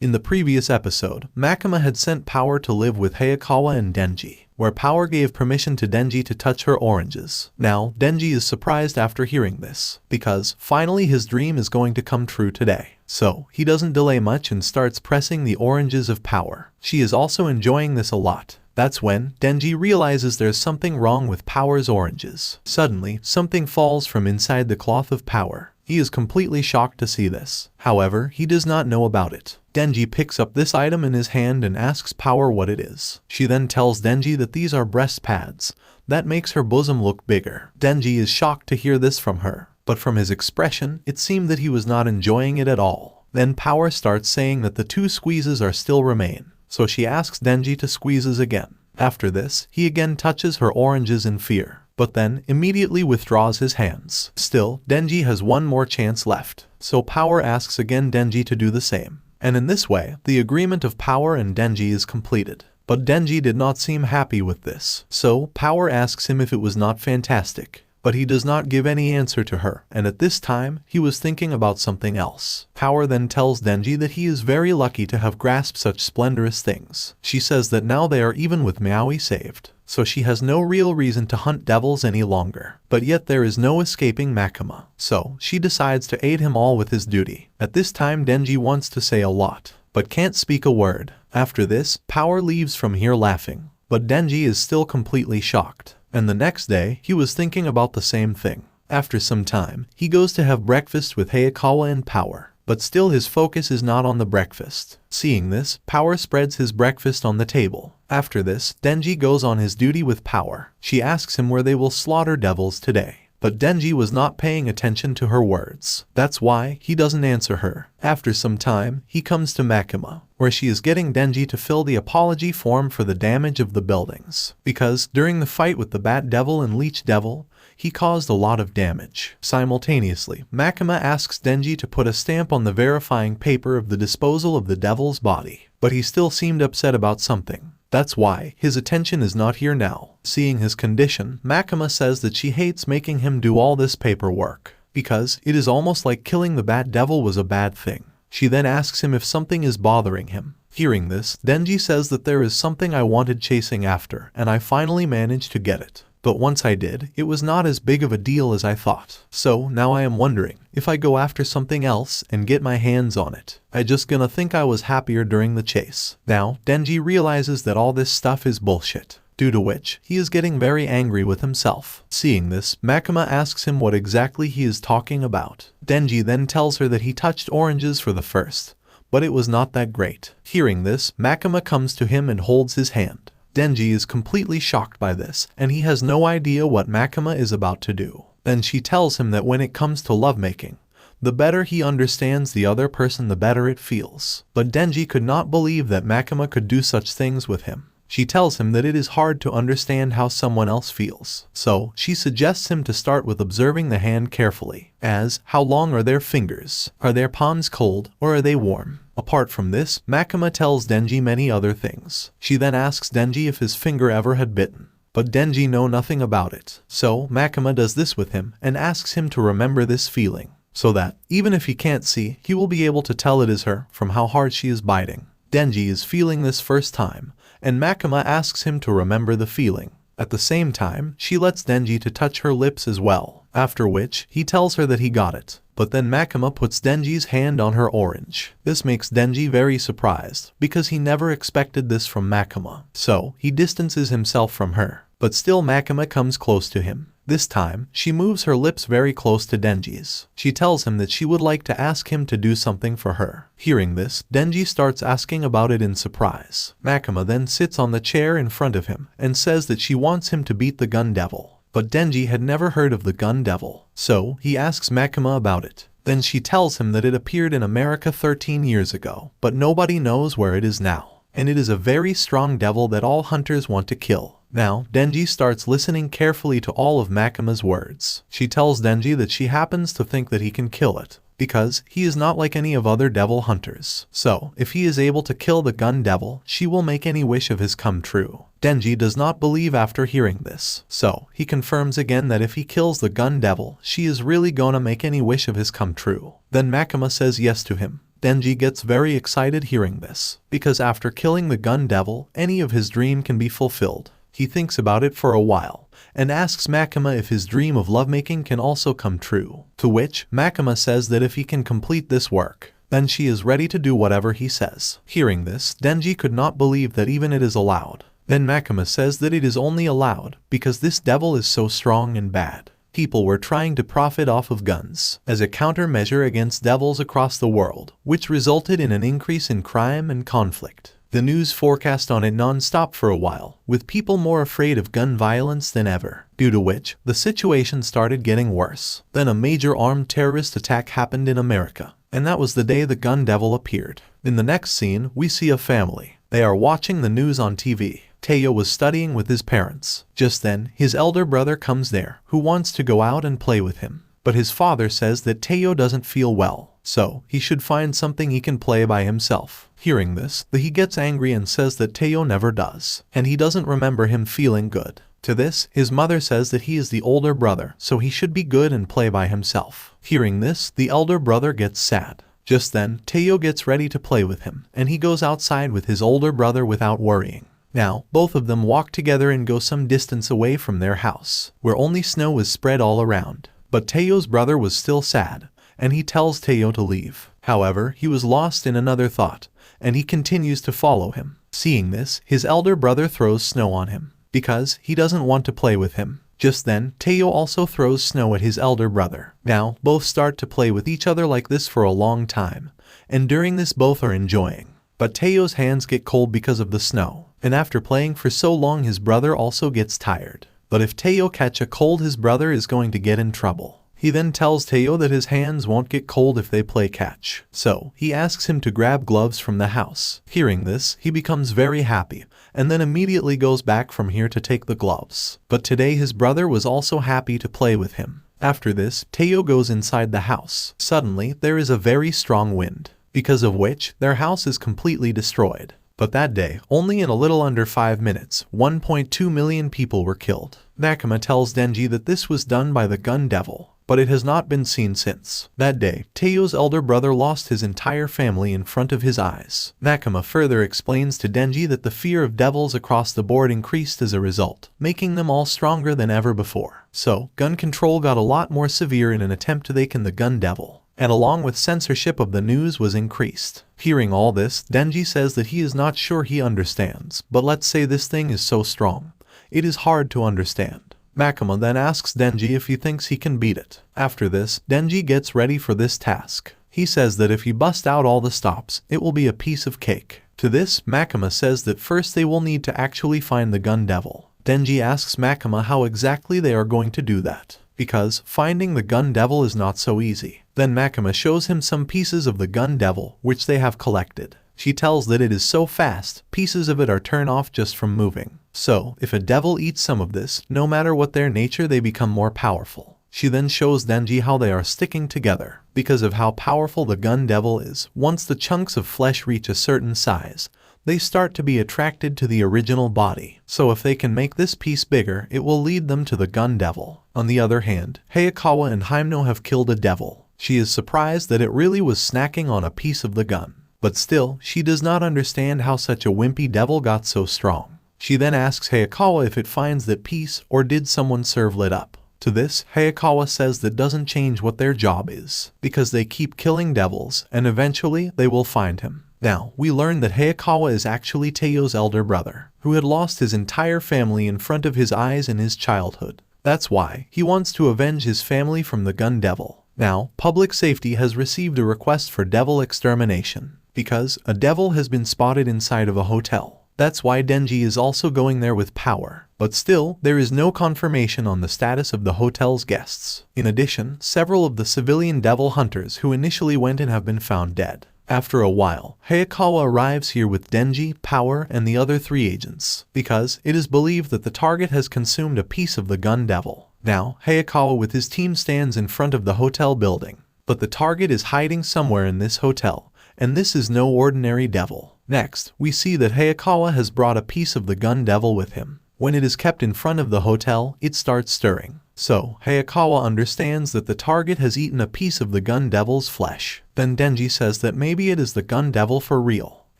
In the previous episode, Makima had sent Power to live with Hayakawa and Denji, where Power gave permission to Denji to touch her oranges. Now, Denji is surprised after hearing this, because finally his dream is going to come true today. So, he doesn't delay much and starts pressing the oranges of Power. She is also enjoying this a lot. That's when Denji realizes there's something wrong with Power's oranges. Suddenly, something falls from inside the cloth of Power. He is completely shocked to see this. However, he does not know about it. Denji picks up this item in his hand and asks Power what it is. She then tells Denji that these are breast pads. That makes her bosom look bigger. Denji is shocked to hear this from her, but from his expression, it seemed that he was not enjoying it at all. Then Power starts saying that the 2 squeezes are still remain, so she asks Denji to squeezes again. After this, he again touches her oranges in fear, but then immediately withdraws his hands. Still, Denji has one more chance left, so Power asks again Denji to do the same. And in this way, the agreement of Power and Denji is completed. But Denji did not seem happy with this, so Power asks him if it was not fantastic. But he does not give any answer to her, and at this time, he was thinking about something else. Power then tells Denji that he is very lucky to have grasped such splendorous things. She says that now they are even with Maui saved, so she has no real reason to hunt devils any longer. But yet there is no escaping Makima, so she decides to aid him all with his duty. At this time Denji wants to say a lot, but can't speak a word. After this, Power leaves from here laughing, but Denji is still completely shocked. And the next day, he was thinking about the same thing. After some time, he goes to have breakfast with Hayakawa and Power, but still his focus is not on the breakfast. Seeing this, Power spreads his breakfast on the table. After this, Denji goes on his duty with Power. She asks him where they will slaughter devils today. But Denji was not paying attention to her words. That's why he doesn't answer her. After some time, he comes to Makima, where she is getting Denji to fill the apology form for the damage of the buildings. Because during the fight with the Bat Devil and Leech Devil, he caused a lot of damage. Simultaneously, Makima asks Denji to put a stamp on the verifying paper of the disposal of the devil's body. But he still seemed upset about something. That's why his attention is not here now. Seeing his condition, Makima says that she hates making him do all this paperwork, because it is almost like killing the Bat Devil was a bad thing. She then asks him if something is bothering him. Hearing this, Denji says that there is something I wanted chasing after, and I finally managed to get it. But once I did, it was not as big of a deal as I thought. So now I am wondering, if I go after something else and get my hands on it, I just gonna think I was happier during the chase. Now, Denji realizes that all this stuff is bullshit, due to which he is getting very angry with himself. Seeing this, Makima asks him what exactly he is talking about. Denji then tells her that he touched oranges for the first, but it was not that great. Hearing this, Makima comes to him and holds his hand. Denji is completely shocked by this, and he has no idea what Makima is about to do. Then she tells him that when it comes to lovemaking, the better he understands the other person, the better it feels. But Denji could not believe that Makima could do such things with him. She tells him that it is hard to understand how someone else feels. So, she suggests him to start with observing the hand carefully, as how long are their fingers? Are their palms cold, or are they warm? Apart from this, Makima tells Denji many other things. She then asks Denji if his finger ever had bitten. But Denji knows nothing about it. So, Makima does this with him and asks him to remember this feeling, so that, even if he can't see, he will be able to tell it is her from how hard she is biting. Denji is feeling this first time, and Makima asks him to remember the feeling. At the same time, she lets Denji to touch her lips as well, after which he tells her that he got it. But then Makima puts Denji's hand on her orange. This makes Denji very surprised, because he never expected this from Makima. So, he distances himself from her. But still Makima comes close to him. This time, she moves her lips very close to Denji's. She tells him that she would like to ask him to do something for her. Hearing this, Denji starts asking about it in surprise. Makima then sits on the chair in front of him and says that she wants him to beat the Gun Devil. But Denji had never heard of the Gun Devil, so he asks Makima about it. Then she tells him that it appeared in America 13 years ago, but nobody knows where it is now. And it is a very strong devil that all hunters want to kill. Now, Denji starts listening carefully to all of Makima's words. She tells Denji that she happens to think that he can kill it, because he is not like any of other devil hunters. So, if he is able to kill the Gun Devil, she will make any wish of his come true. Denji does not believe after hearing this, so he confirms again that if he kills the Gun Devil, she is really gonna make any wish of his come true. Then Makima says yes to him. Denji gets very excited hearing this, because after killing the gun devil, any of his dream can be fulfilled. He thinks about it for a while, and asks Makima if his dream of lovemaking can also come true, to which Makima says that if he can complete this work, then she is ready to do whatever he says. Hearing this, Denji could not believe that even it is allowed. Then Makima says that it is only allowed because this devil is so strong and bad. People were trying to profit off of guns as a countermeasure against devils across the world, which resulted in an increase in crime and conflict. The news forecast on it non-stop for a while, with people more afraid of gun violence than ever, due to which the situation started getting worse. Then a major armed terrorist attack happened in America, and that was the day the gun devil appeared. In the next scene, we see a family. They are watching the news on TV. Teo was studying with his parents. Just then, his elder brother comes there, who wants to go out and play with him. But his father says that Teo doesn't feel well, so he should find something he can play by himself. Hearing this, he gets angry and says that Teo never does, and he doesn't remember him feeling good. To this, his mother says that he is the older brother, so he should be good and play by himself. Hearing this, the elder brother gets sad. Just then, Teo gets ready to play with him, and he goes outside with his older brother without worrying. Now, both of them walk together and go some distance away from their house, where only snow was spread all around. But Teo's brother was still sad, and he tells Teo to leave. However, he was lost in another thought, and he continues to follow him. Seeing this, his elder brother throws snow on him, because he doesn't want to play with him. Just then, Teo also throws snow at his elder brother. Now, both start to play with each other like this for a long time, and during this both are enjoying. But Teo's hands get cold because of the snow, and after playing for so long his brother also gets tired. But if Teo catch a cold, his brother is going to get in trouble. He then tells Teo that his hands won't get cold if they play catch, so he asks him to grab gloves from the house. Hearing this, he becomes very happy, and then immediately goes back from here to take the gloves. But today his brother was also happy to play with him. After this, Teo goes inside the house. Suddenly, there is a very strong wind, because of which their house is completely destroyed. But that day, only in a little under 5 minutes, 1.2 million people were killed. Makima tells Denji that this was done by the gun devil, but it has not been seen since. That day, Teo's elder brother lost his entire family in front of his eyes. Makima further explains to Denji that the fear of devils across the board increased as a result, making them all stronger than ever before. So, gun control got a lot more severe in an attempt to take in the gun devil, and along with censorship of the news was increased. Hearing all this, Denji says that he is not sure he understands, but let's say this thing is so strong, it is hard to understand. Makima then asks Denji if he thinks he can beat it. After this, Denji gets ready for this task. He says that if he busts out all the stops, it will be a piece of cake. To this, Makima says that first they will need to actually find the gun devil. Denji asks Makima how exactly they are going to do that, because finding the gun devil is not so easy. Then Makima shows him some pieces of the gun devil which they have collected. She tells that it is so fast, pieces of it are turned off just from moving. So, if a devil eats some of this, no matter what their nature, they become more powerful. She then shows Denji how they are sticking together. Because of how powerful the gun devil is, once the chunks of flesh reach a certain size, they start to be attracted to the original body. So if they can make this piece bigger, it will lead them to the gun devil. On the other hand, Hayakawa and Himeno have killed a devil. She is surprised that it really was snacking on a piece of the gun. But still, she does not understand how such a wimpy devil got so strong. She then asks Hayakawa if it finds that piece or did someone serve lit up. To this, Hayakawa says that doesn't change what their job is, because they keep killing devils and eventually they will find him. Now, we learn that Hayakawa is actually Teo's elder brother, who had lost his entire family in front of his eyes in his childhood. That's why he wants to avenge his family from the gun devil. Now, public safety has received a request for devil extermination, because a devil has been spotted inside of a hotel. That's why Denji is also going there with power. But still, there is no confirmation on the status of the hotel's guests. In addition, several of the civilian devil hunters who initially went in have been found dead. After a while, Hayakawa arrives here with Denji, Power, and the other 3 agents, because it is believed that the target has consumed a piece of the gun devil. Now, Hayakawa with his team stands in front of the hotel building, but the target is hiding somewhere in this hotel, and this is no ordinary devil. Next, we see that Hayakawa has brought a piece of the gun devil with him. When it is kept in front of the hotel, it starts stirring. So, Hayakawa understands that the target has eaten a piece of the gun devil's flesh. Then Denji says that maybe it is the gun devil for real.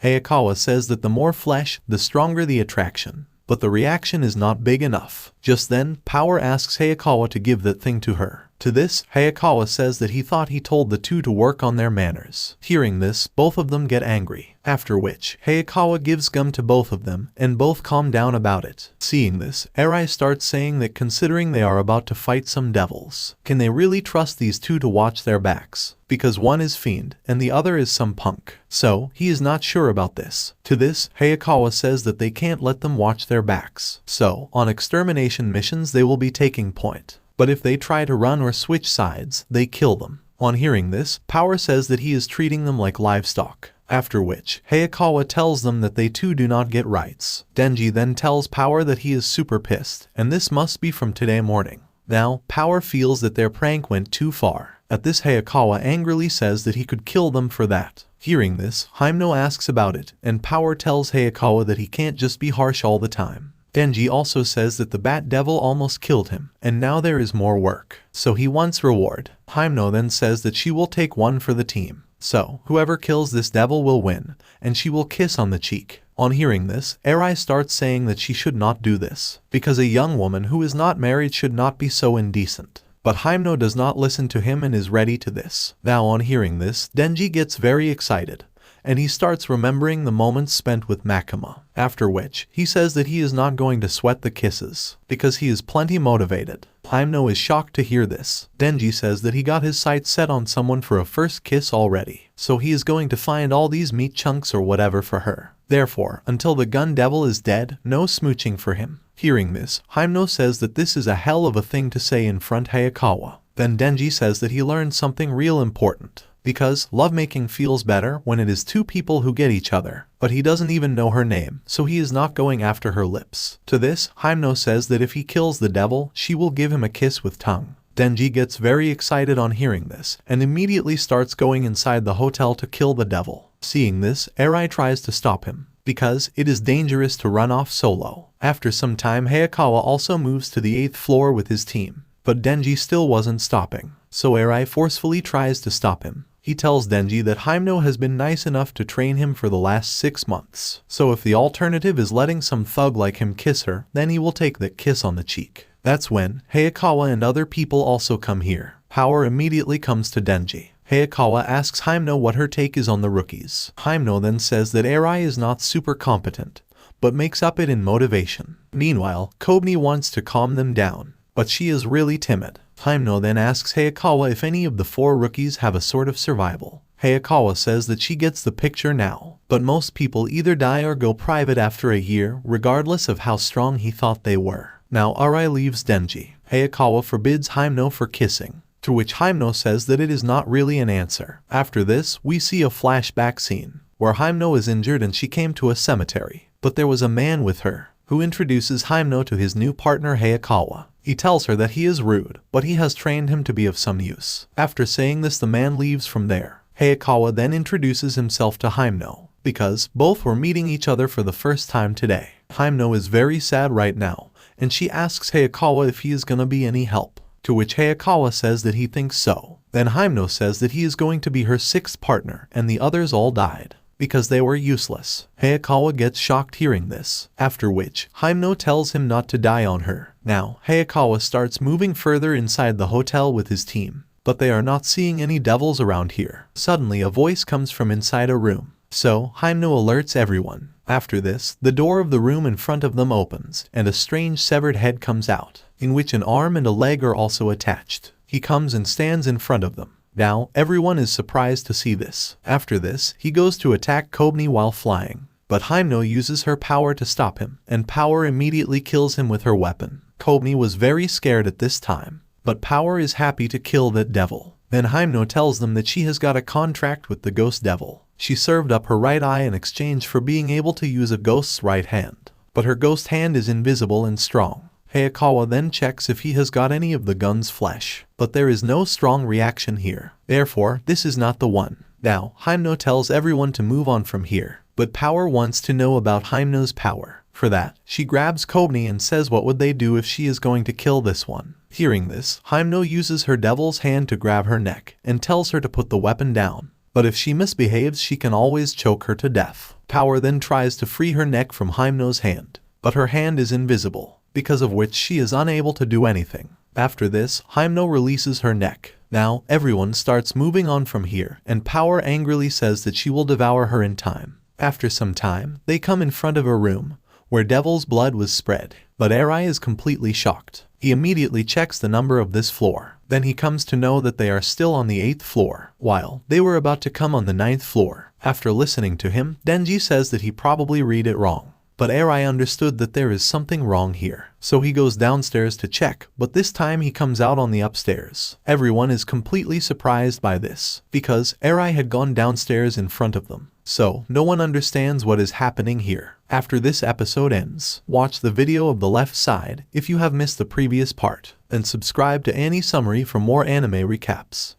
Hayakawa says that the more flesh, the stronger the attraction. But the reaction is not big enough. Just then, Power asks Hayakawa to give that thing to her. To this, Hayakawa says that he thought he told the two to work on their manners. Hearing this, both of them get angry. After which, Hayakawa gives gum to both of them, and both calm down about it. Seeing this, Eri starts saying that considering they are about to fight some devils, can they really trust these two to watch their backs? Because one is fiend, and the other is some punk. So, he is not sure about this. To this, Hayakawa says that they can't let them watch their backs. So, on extermination missions they will be taking point. But if they try to run or switch sides, they kill them. On hearing this, Power says that he is treating them like livestock. After which, Hayakawa tells them that they too do not get rights. Denji then tells Power that he is super pissed, and this must be from today morning. Now, Power feels that their prank went too far. At this, Hayakawa angrily says that he could kill them for that. Hearing this, Himeno asks about it, and Power tells Hayakawa that he can't just be harsh all the time. Denji also says that the Bat Devil almost killed him, and now there is more work. So he wants reward. Himeno then says that she will take one for the team. So, whoever kills this devil will win, and she will kiss on the cheek. On hearing this, Eri starts saying that she should not do this, because a young woman who is not married should not be so indecent. But Himeno does not listen to him and is ready to this. Now on hearing this, Denji gets very excited, and he starts remembering the moments spent with Makima. After which, he says that he is not going to sweat the kisses, because he is plenty motivated. Himeno is shocked to hear this. Denji says that he got his sights set on someone for a first kiss already, so he is going to find all these meat chunks or whatever for her. Therefore, until the gun devil is dead, no smooching for him. Hearing this, Himeno says that this is a hell of a thing to say in front Hayakawa. Then Denji says that he learned something real important. Because lovemaking feels better when it is two people who get each other, but he doesn't even know her name, so he is not going after her lips. To this, Himeno says that if he kills the devil, she will give him a kiss with tongue. Denji gets very excited on hearing this, and immediately starts going inside the hotel to kill the devil. Seeing this, Eri tries to stop him, because it is dangerous to run off solo. After some time, Hayakawa also moves to the 8th floor with his team, but Denji still wasn't stopping, so Eri forcefully tries to stop him. He tells Denji that Himeno has been nice enough to train him for the last 6 months. So if the alternative is letting some thug like him kiss her, then he will take that kiss on the cheek. That's when Hayakawa and other people also come here. Power immediately comes to Denji. Hayakawa asks Himeno what her take is on the rookies. Himeno then says that Eri is not super competent, but makes up it in motivation. Meanwhile, Kobni wants to calm them down, but she is really timid. Himeno then asks Hayakawa if any of the 4 rookies have a sort of survival. Hayakawa says that she gets the picture now, but most people either die or go private after a year, regardless of how strong he thought they were. Now Eri leaves Denji. Hayakawa forbids Himeno for kissing, to which Himeno says that it is not really an answer. After this, we see a flashback scene, where Himeno is injured and she came to a cemetery, but there was a man with her, who introduces Himeno to his new partner Hayakawa. He tells her that he is rude, but he has trained him to be of some use. After saying this, the man leaves from there. Hayakawa then introduces himself to Himeno, because both were meeting each other for the first time today. Himeno is very sad right now, and she asks Hayakawa if he is gonna be any help, to which Hayakawa says that he thinks so. Then Himeno says that he is going to be her 6th partner, and the others all died because they were useless. Hayakawa gets shocked hearing this, after which Himeno tells him not to die on her. Now, Hayakawa starts moving further inside the hotel with his team, but they are not seeing any devils around here. Suddenly a voice comes from inside a room, so Himeno alerts everyone. After this, the door of the room in front of them opens, and a strange severed head comes out, in which an arm and a leg are also attached. He comes and stands in front of them. Now, everyone is surprised to see this. After this, he goes to attack Kobni while flying, but Himeno uses her power to stop him, and Power immediately kills him with her weapon. Kobni was very scared at this time, but Power is happy to kill that devil. Then Himeno tells them that she has got a contract with the ghost devil. She served up her right eye in exchange for being able to use a ghost's right hand, but her ghost hand is invisible and strong. Hayakawa then checks if he has got any of the gun's flesh, but there is no strong reaction here. Therefore, this is not the one. Now, Himeno tells everyone to move on from here, but Power wants to know about Himeno's power. For that, she grabs Kobni and says what would they do if she is going to kill this one. Hearing this, Himeno uses her devil's hand to grab her neck and tells her to put the weapon down. But if she misbehaves, she can always choke her to death. Power then tries to free her neck from Himeno's hand, but her hand is invisible, because of which she is unable to do anything. After this, Himeno releases her neck. Now, everyone starts moving on from here, and Power angrily says that she will devour her in time. After some time, they come in front of a room where devil's blood was spread, but Eri is completely shocked. He immediately checks the number of this floor. Then he comes to know that they are still on the 8th floor, while they were about to come on the 9th floor. After listening to him, Denji says that he probably read it wrong. But Eri understood that there is something wrong here, so he goes downstairs to check, but this time he comes out on the upstairs. Everyone is completely surprised by this, because Eri had gone downstairs in front of them. So, no one understands what is happening here. After this episode ends, watch the video of the left side if you have missed the previous part, and subscribe to Annie Summary for more anime recaps.